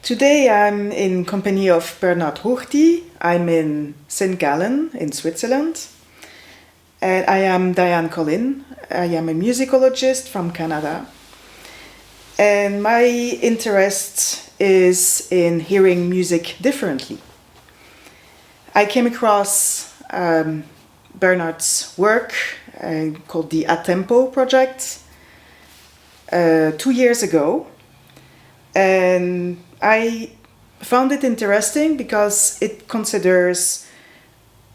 Today I'm in company of Bernhard Ruchti. I'm in St. Gallen in Switzerland. And I am Diane Kolin. I am a musicologist from Canada. And my interest is in hearing music differently. I came across Bernhard's work called the Atempo project 2 years ago. And I found it interesting because it considers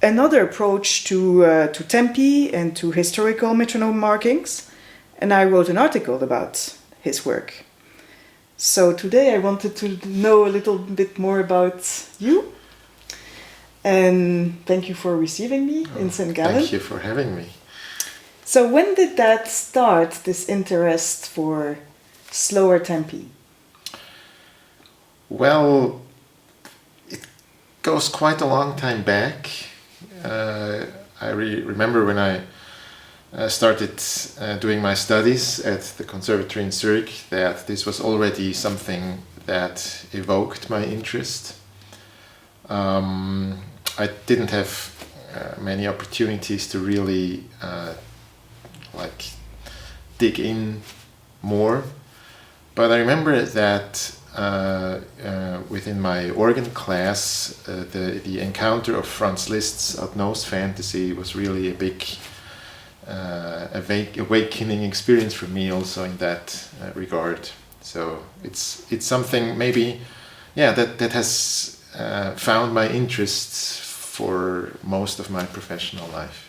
another approach to tempi and to historical metronome markings. And I wrote an article about his work. So today I wanted to know a little bit more about you. And thank you for receiving me in St. Gallen. Thank you for having me. So when did that start, this interest for slower tempi? Well, it goes quite a long time back. I remember when I started doing my studies at the conservatory in Zurich that this was already something that evoked my interest. I didn't have many opportunities to really dig in more, but I remember that within my organ class, the encounter of Franz Liszt's Nose Fantasy was really a big awakening experience for me, also in that regard. So it's something maybe, that has found my interests for most of my professional life.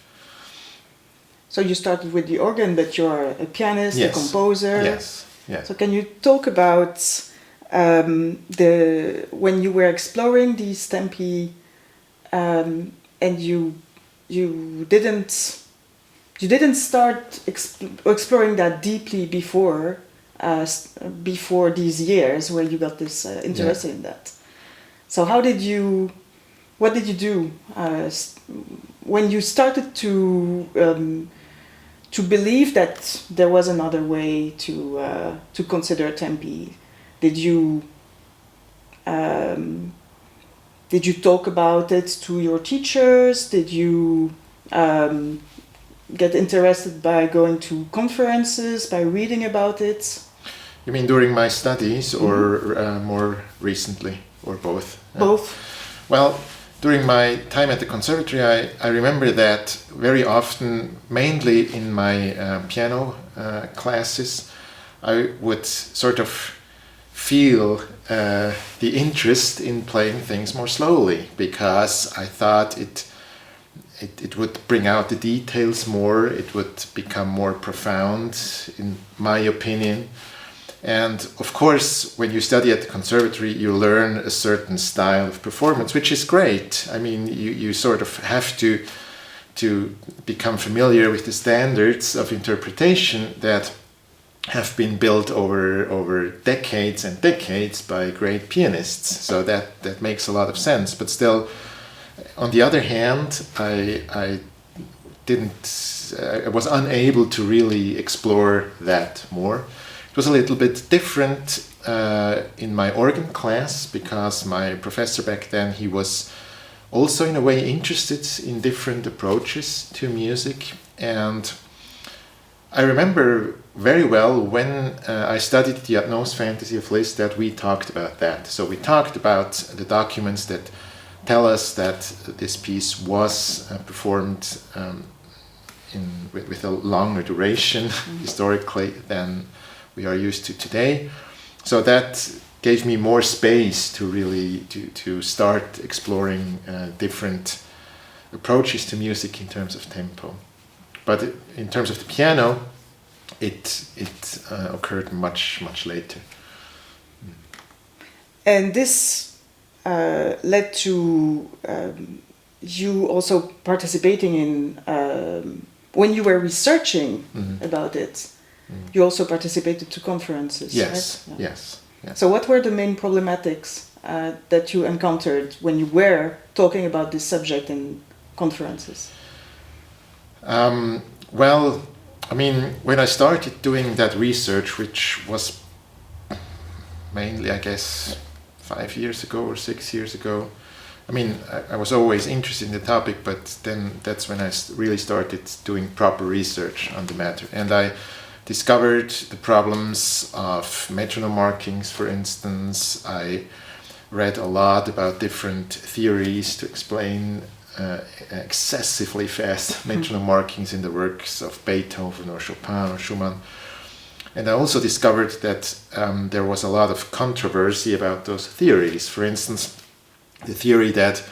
So you started with the organ, but you're a pianist, Yes. a composer. Yes. Yeah. So can you talk about when you were exploring these tempi, and you didn't start exploring that deeply before these years where you got this interest in that. So what did you do when you started to believe that there was another way to consider tempi? Did you talk about it to your teachers? Did you get interested by going to conferences, by reading about it? You mean during my studies or more recently, or both? Both. Well, during my time at the conservatory, I remember that very often, mainly in my piano classes, I would sort of feel the interest in playing things more slowly, because I thought it would bring out the details more, it would become more profound, in my opinion. And of course, when you study at the conservatory, you learn a certain style of performance, which is great. I mean, you sort of have to become familiar with the standards of interpretation that have been built over decades and decades by great pianists. So that makes a lot of sense. But still, on the other hand, I was unable to really explore that more. It was a little bit different in my organ class, because my professor back then, he was also in a way interested in different approaches to music. And I remember very well when I studied the Nose Fantasy of Liszt that we talked about that. So we talked about the documents that tell us that this piece was performed with a longer duration historically than we are used to today. So that gave me more space to really to start exploring different approaches to music in terms of tempo. But in terms of the piano, it occurred much later. And this led to you also participating in when you were researching about it. You also participated to conferences, yes, right? Yes. So what were the main problematics that you encountered when you were talking about this subject in conferences? Well, I mean, when I started doing that research, which was mainly, I guess, 5 years ago or 6 years ago. I mean, I was always interested in the topic, but then that's when I really started doing proper research on the matter. And I discovered the problems of metronome markings, for instance. I read a lot about different theories to explain excessively fast metronome markings in the works of Beethoven or Chopin or Schumann. And I also discovered that there was a lot of controversy about those theories. For instance, the theory that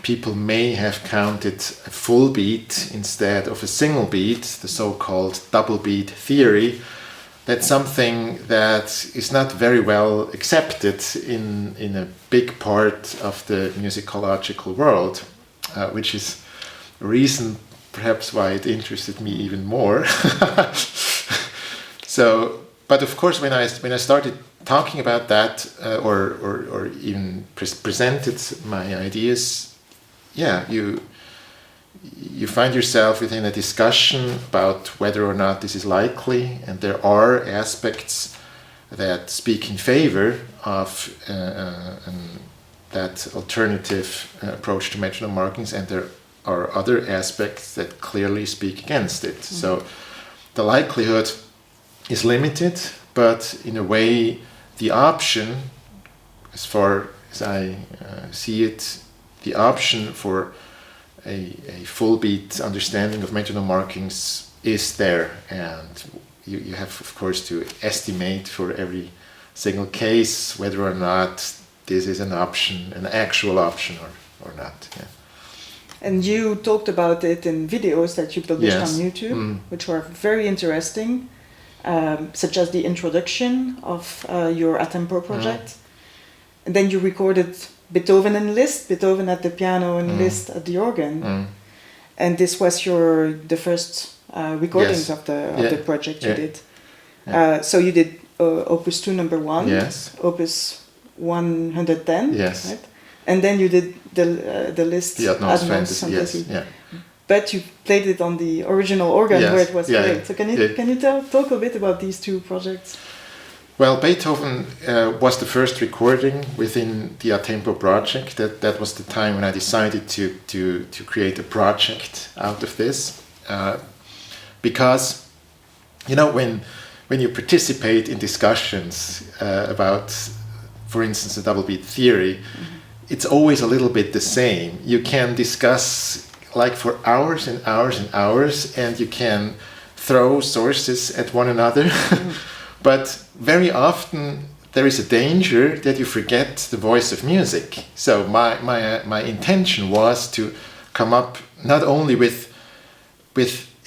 people may have counted a full beat instead of a single beat, the so-called double beat theory. That's something that is not very well accepted in a big part of the musicological world, which is a reason perhaps why it interested me even more. So, but of course, when I started talking about that or even presented my ideas, yeah, you find yourself within a discussion about whether or not this is likely, and there are aspects that speak in favor of that alternative approach to metronome markings, and there are other aspects that clearly speak against it. Mm-hmm. So the likelihood is limited, but in a way the option, as far as I see it, the option for a full beat understanding of metronome markings is there, and you have of course to estimate for every single case whether or not this is an option, an actual option or not. Yeah. And you talked about it in videos that you published on YouTube, which were very interesting, such as the introduction of your Atempo project. And then you recorded Beethoven and Liszt, Beethoven at the piano and Liszt at the organ. And this was the first recordings of the project you did. So you did Opus 2 number 1, Opus 110, right? And then you did the Liszt Advanced Fantasy. Yeah. But you played it on the original organ where it was played. So can you talk a bit about these two projects? Well, Beethoven was the first recording within the Atempo project. That was the time when I decided to create a project out of this. Because, you know, when you participate in discussions about, for instance, the double beat theory, it's always a little bit the same. You can discuss like for hours and hours and hours, and you can throw sources at one another. But very often there is a danger that you forget the voice of music. So my intention was to come up not only with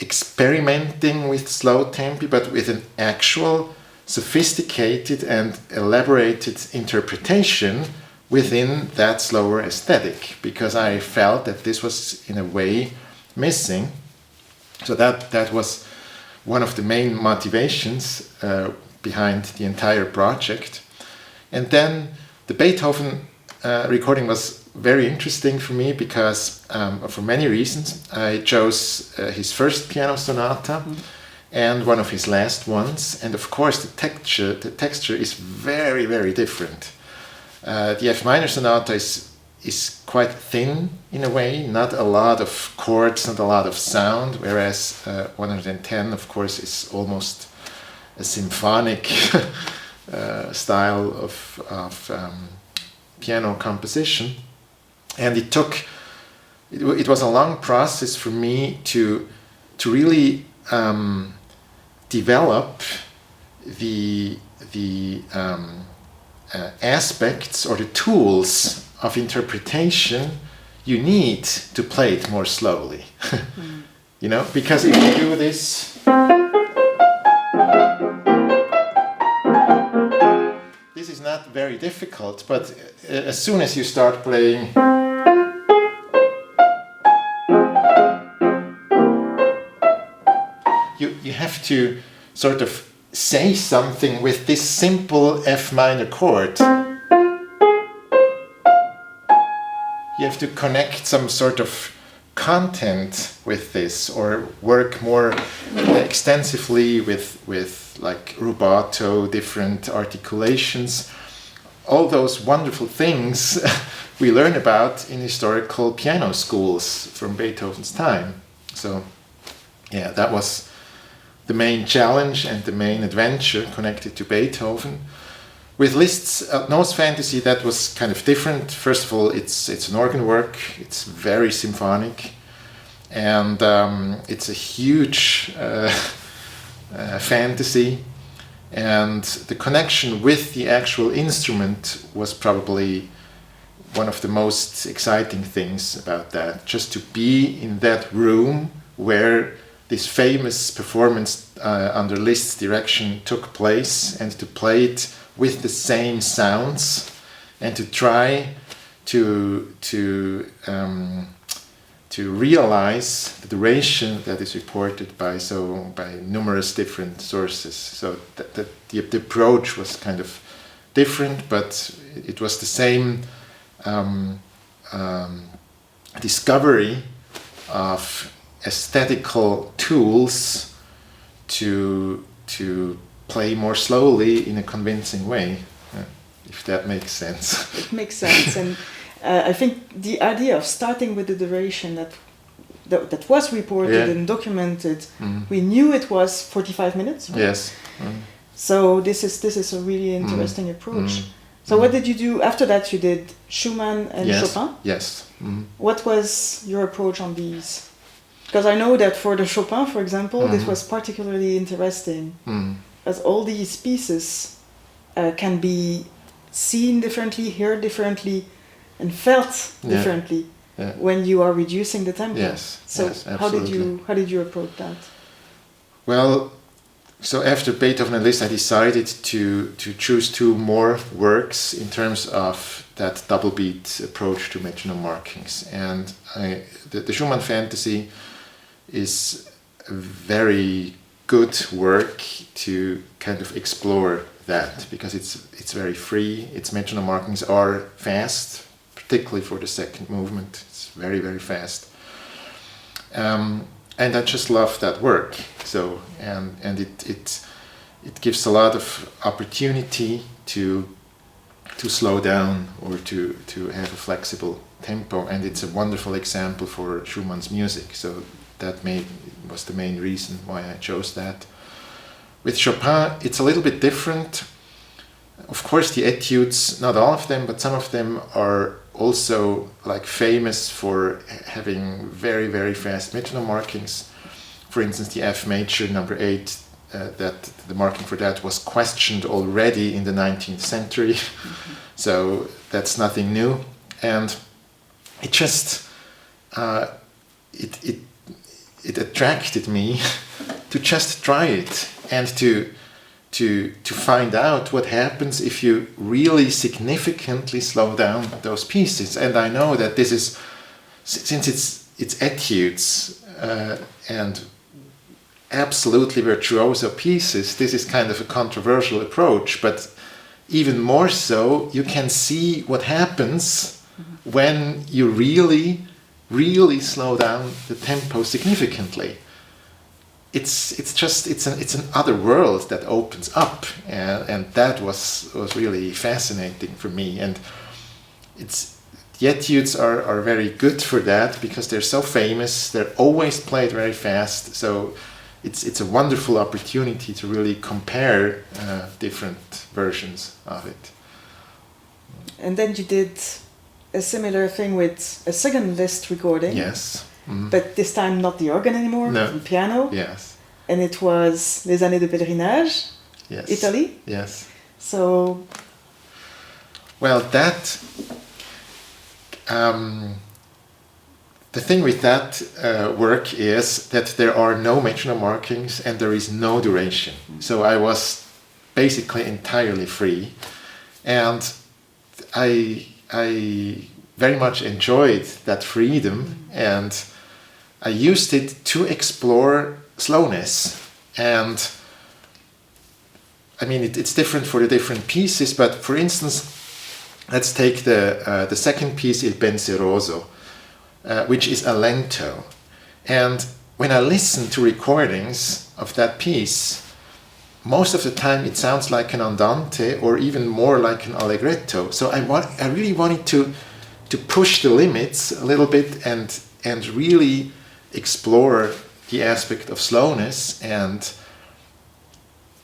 experimenting with slow tempi, but with an actual sophisticated and elaborated interpretation within that slower aesthetic, because I felt that this was in a way missing. So that was one of the main motivations behind the entire project. And then the Beethoven recording was very interesting for me because for many reasons. I chose his first piano sonata and one of his last ones, and of course the texture is very, very different. The F minor sonata is quite thin in a way, not a lot of chords, not a lot of sound, whereas 110 of course is almost a symphonic style of piano composition. And it was a long process for me to really develop the aspects or the tools of interpretation you need to play it more slowly. You know, because if you do this, this is not very difficult, but as soon as you start playing, you have to sort of say something with this simple F minor chord. You have to connect some sort of content with this, or work more extensively with like rubato, different articulations. all those wonderful things we learn about in historical piano schools from Beethoven's time. So, yeah, that was the main challenge and the main adventure connected to Beethoven. With Liszt's Nose Fantasy, that was kind of different. First of all, it's an organ work. It's very symphonic, and it's a huge fantasy. And the connection with the actual instrument was probably one of the most exciting things about that. Just to be in that room where this famous performance under Liszt's direction took place, and to play it with the same sounds, and to try to realize the duration that is reported by numerous different sources. So the approach was kind of different, but it was the same discovery of aesthetical tools to play more slowly in a convincing way, if that makes sense. It makes sense, and I think the idea of starting with the duration that was reported and documented, we knew it was 45 minutes. Right? Yes. So this is a really interesting approach. So what did you do after that? You did Schumann and Chopin? Yes. What was your approach on these? Because I know that for the Chopin, for example, this was particularly interesting, as all these pieces can be seen differently, heard differently, and felt differently when you are reducing the tempo. Yes. So yes, how did you approach that? Well, so after Beethoven and Liszt, I decided to choose two more works in terms of that double beat approach to metronome markings. And the Schumann Fantasy is a very good work to kind of explore that, because it's very free. Its metronome markings are fast, particularly for the second movement. It's very, very fast. And I just love that work. So and it gives a lot of opportunity to slow down or to have a flexible tempo, and it's a wonderful example for Schumann's music. So that was the main reason why I chose that. With Chopin, it's a little bit different. Of course, the etudes, not all of them, but some of them are also like famous for having very, very fast metronome markings. For instance, the F major number 8, that the marking for that was questioned already in the 19th century. So that's nothing new. And it just it attracted me to just try it and to find out what happens if you really significantly slow down those pieces. And I know that this is, since it's etudes and absolutely virtuoso pieces, this is kind of a controversial approach, but even more so, you can see what happens when you really slow down the tempo significantly. It's an other world that opens up, and that was really fascinating for me. And the etudes are very good for that, because they're so famous. They're always played very fast. So it's a wonderful opportunity to really compare different versions of it. And then you did a similar thing with a second Liszt recording. Yes. But this time not the organ anymore, the piano. Yes. And it was Les Années de Pèlerinage, Yes. Italy. Yes. So... Well, that... the thing with that work is that there are no metronome markings and there is no duration. So I was basically entirely free. And I very much enjoyed that freedom, and I used it to explore slowness. And I mean, it's different for the different pieces, but for instance, let's take the second piece, Il Pensieroso, which is a lento. And when I listen to recordings of that piece, most of the time it sounds like an andante or even more like an allegretto. So I really wanted to push the limits a little bit and really explore the aspect of slowness. And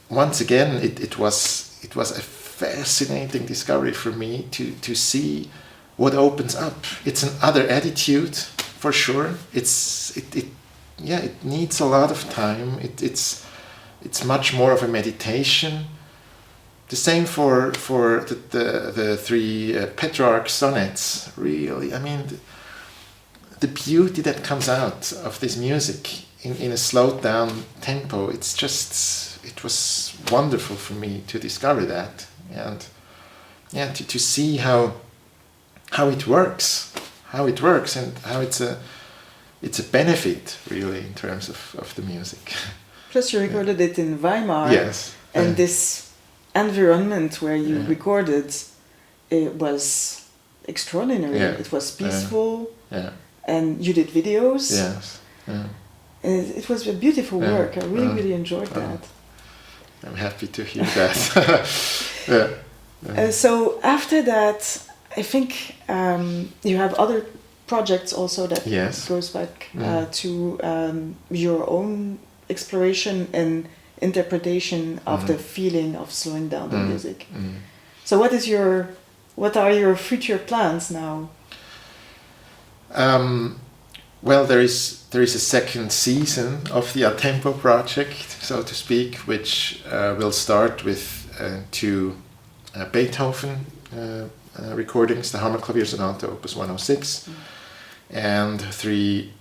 once again, it was a fascinating discovery for me to see what opens up. It's another attitude for sure. It needs a lot of time. It's much more of a meditation. The same for the three Petrarch sonnets. Really, I mean, the beauty that comes out of this music in a slowed down tempo. It was wonderful for me to discover that, and to see how it works, and how it's a benefit really in terms of the music. Plus, you recorded it in Weimar. Yes. And this environment where you recorded, it was extraordinary. Yeah. It was peaceful. Yeah. And you did videos. Yes. Yeah. It was a beautiful work. I really enjoyed that. I'm happy to hear that. So after that, I think you have other projects also that goes back to your own exploration and interpretation of the feeling of slowing down the music. So what are your future plans now? Well, there is a second season of the Atempo project, so to speak, which will start with two Beethoven recordings, the Hammerklavier Sonata Opus 106, and three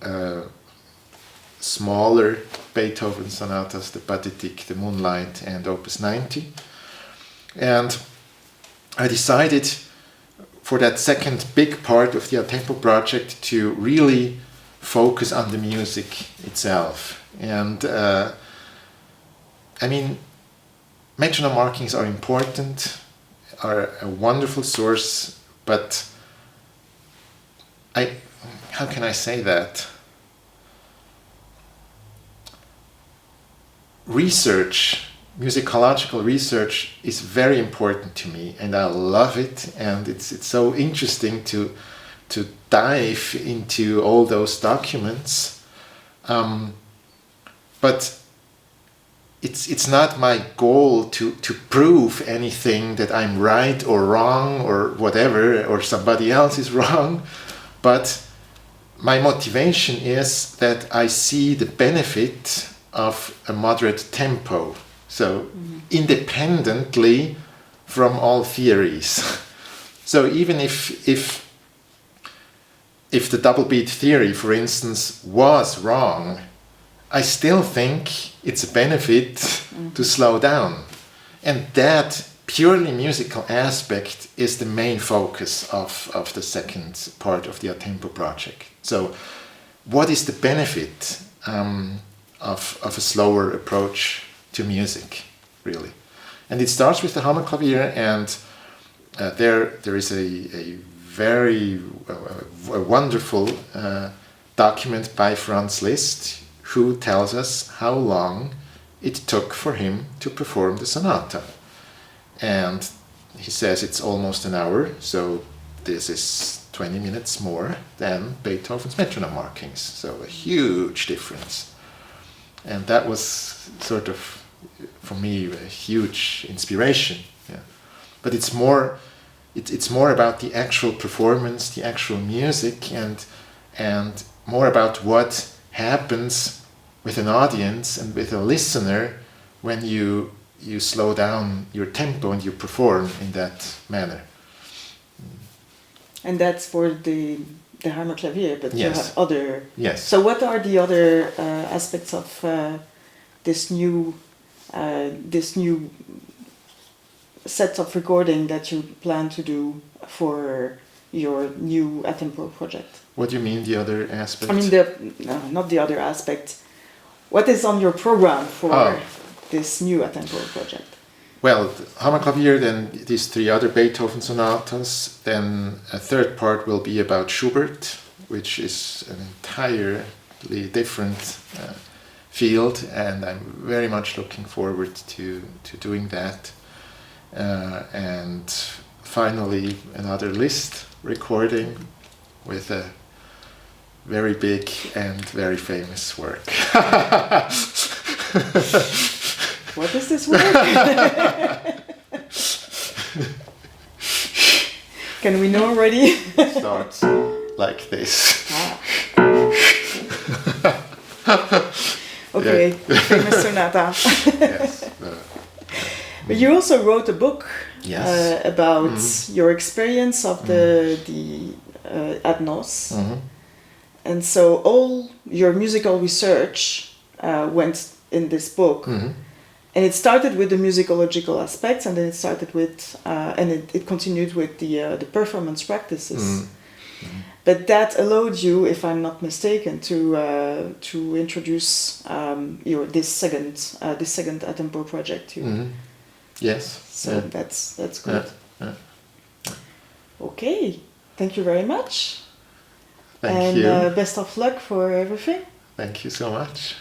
smaller Beethoven sonatas, the Pathétique, the Moonlight, and Opus 90. And I decided for that second big part of the Atempo project to really focus on the music itself. And I mean, metronome markings are important, are a wonderful source, but how can I say that? Research, musicological research, is very important to me, and I love it, and it's so interesting to dive into all those documents, but it's not my goal to prove anything that I'm right or wrong or whatever, or somebody else is wrong, but my motivation is that I see the benefit of a moderate tempo, so independently from all theories. So even if the double beat theory, for instance, was wrong, I still think it's a benefit to slow down. And that purely musical aspect is the main focus of the second part of the Atempo project. So what is the benefit of a slower approach to music, really? And it starts with the Hammerklavier, and there is a very wonderful document by Franz Liszt, who tells us how long it took for him to perform the sonata. And he says it's almost an hour, so this is 20 minutes more than Beethoven's metronome markings, so a huge difference. And that was sort of, for me, a huge inspiration. Yeah. But it's more about the actual performance, the actual music, and more about what happens with an audience and with a listener when you slow down your tempo and you perform in that manner. And that's for the Hammerklavier, but you have other... Yes. So what are the other aspects of this new set of recording that you plan to do for your new Atempo project? What do you mean, the other aspect? I mean, not the other aspect. What is on your program for this new Atempo project? Well, Hammerklavier, then these three other Beethoven sonatas, then a third part will be about Schubert, which is an entirely different field, and I'm very much looking forward to doing that. And finally, another Liszt recording with a very big and very famous work. What is this word? Can we know already? Starts like this. Okay, famous sonata. Yes. But you also wrote a book Yes. about your experience of the Adnos. And so all your musical research went in this book. And it started with the musicological aspects, and then it started with, and it continued with the performance practices. But that allowed you, if I'm not mistaken, to introduce this second Atempo project too. Yes. So that's good. Yeah. Okay, thank you very much. Thank you. And best of luck for everything. Thank you so much.